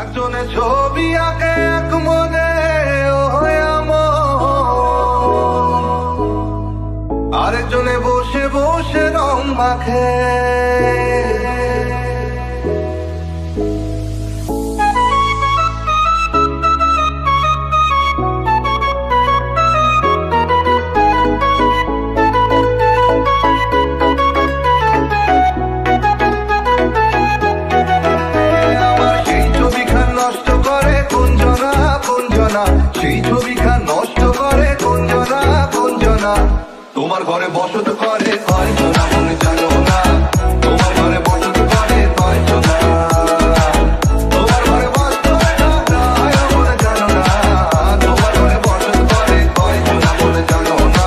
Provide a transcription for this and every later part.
একজনে ছবি আঁকে এক মনে আরেকজনে বসে বসে রং মাখে। সেই ছবিখান নষ্ট করে কোনজনা কোনজনা, তোমার ঘরে বসত করে কয়জনা মনে জানো না, তোমার ঘরে বসত করে কয়জনা, তোমার ঘরে বসত মনে জানো না, তোমার ঘরে বসত করে কয়জনা মনে জানো না,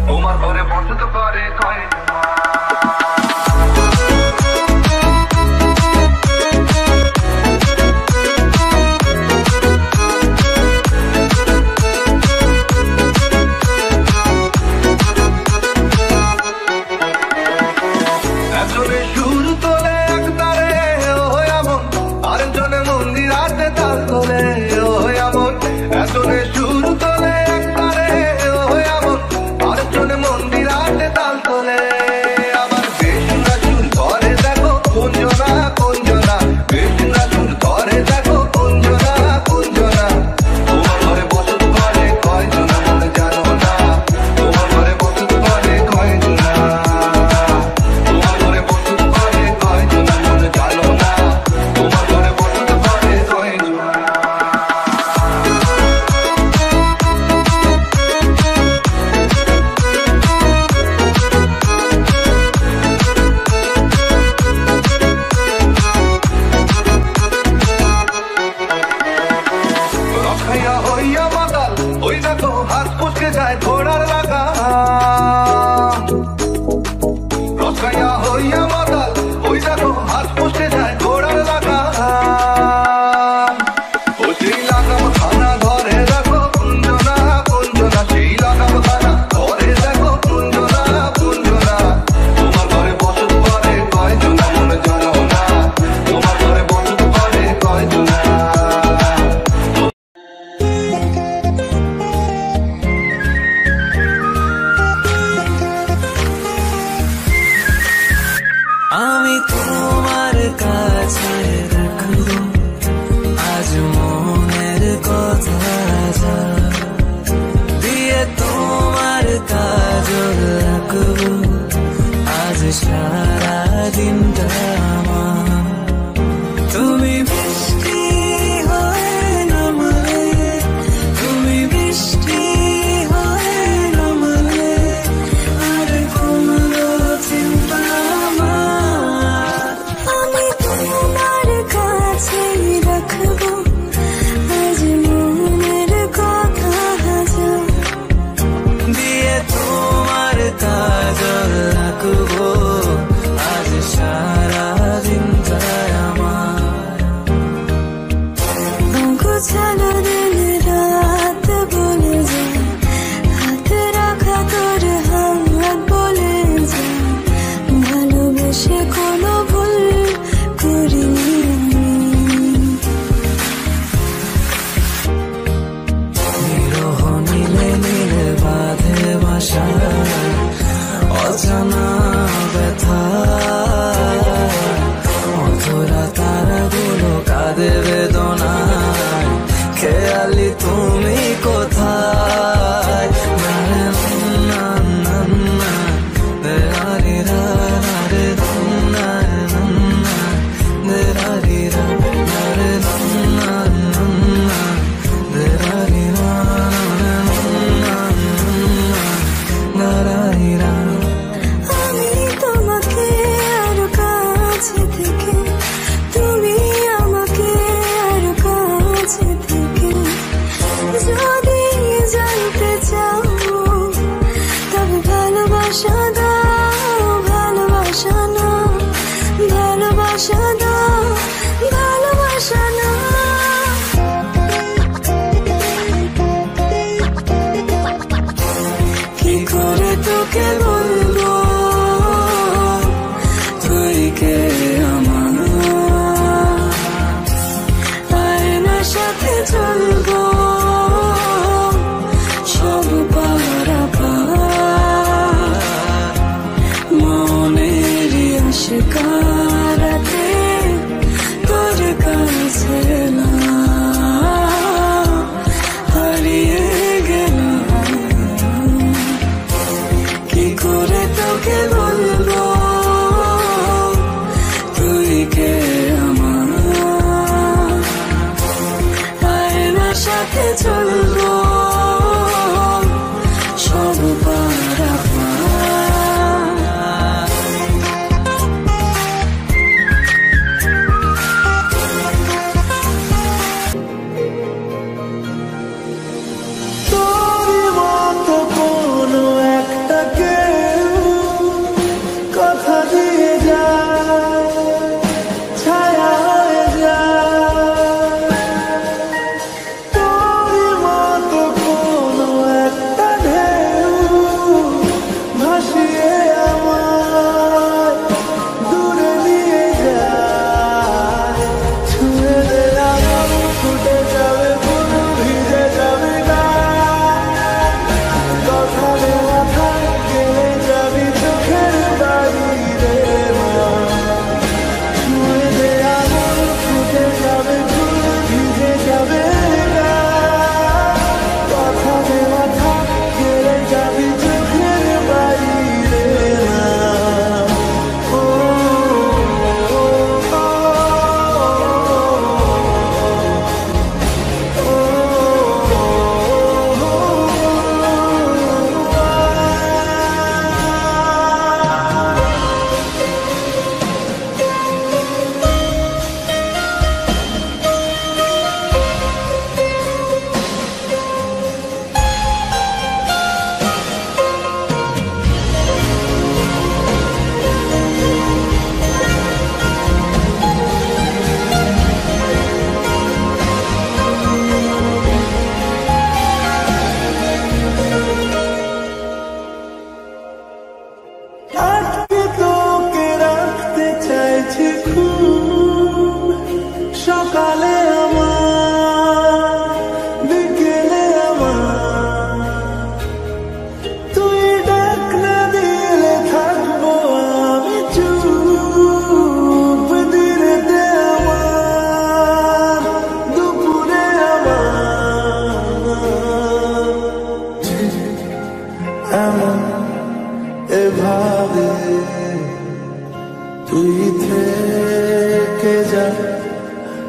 তোমার ঘরে বসত করে কয়জনা।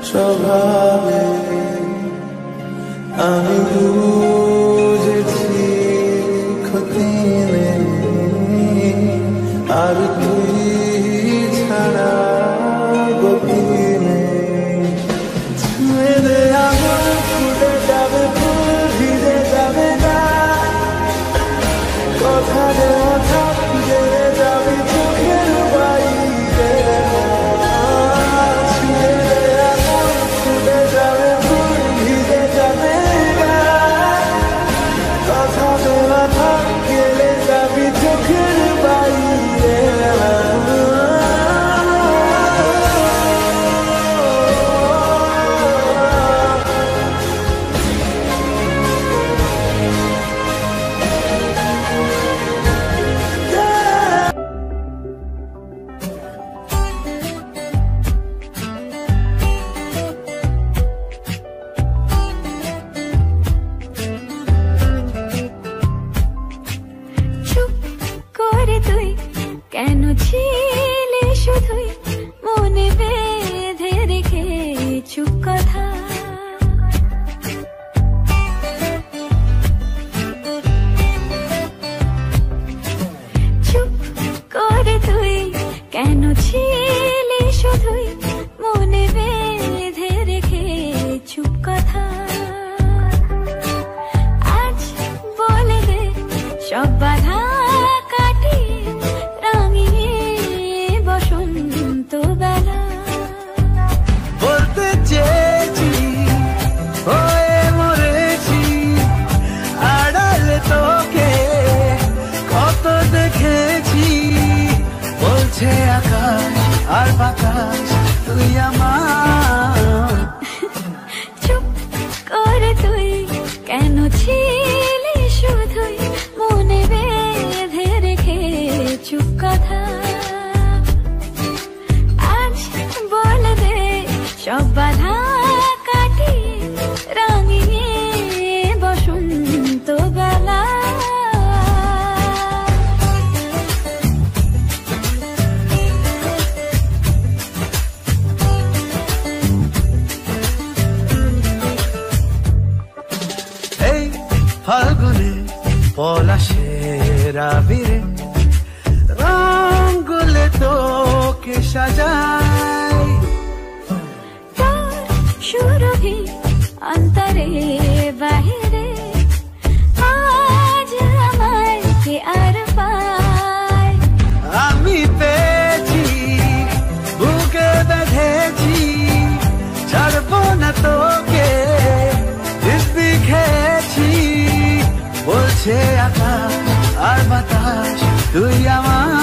স্বভাবে আমি বুঝেছি ক্ষতি নেই, আর তুই ছাড়া গতি নেই। ছুঁয়ে দে আমার ফুটে যাবে ফুল ভিজে যাবে না, কথা দেওয়া থাক জেনে যাবে চোখের বাইরে। ছুঁয়ে দে আমার ফুটে যাবে ফুল ভিজে যাবে না, কথা দেওয়া থাক গেলে যাবি চোখের বাইরে। কেন ছিলে শুধুই মনে বেঁধে রেখে চুপ কথা, চুপ করে তুই কেন ছিলে শুধুই মনে বেঁধে রেখে চুপ কথা। আজ বলে দে সব বাধা বলতে চেয়েছি হয়ে মরেছি, আড়ালে তোকে কত দেখেছি। বলছে আকাশ আর বাতাস তুই আমার। চুপ করে তুই কেন ছিলি শুধুই মনে বেঁধে রেখে চুপ কথা। সব বাধা কাটিয়ে রাঙিয়ে বসন্ত বেলা। এই ফাল্গুনে পলাশের আবিরে রঙগুলো তোকে সাজাই। সুরভি অন্তরে বাহিরে আজ আমায় কে আর পায়। আমি পেয়েছি বুকে বেঁধেছি, ছাড়বো না তোকে দিব্যি খেয়েছি। বলছে আকাশ আর বাতাস তুই আমার।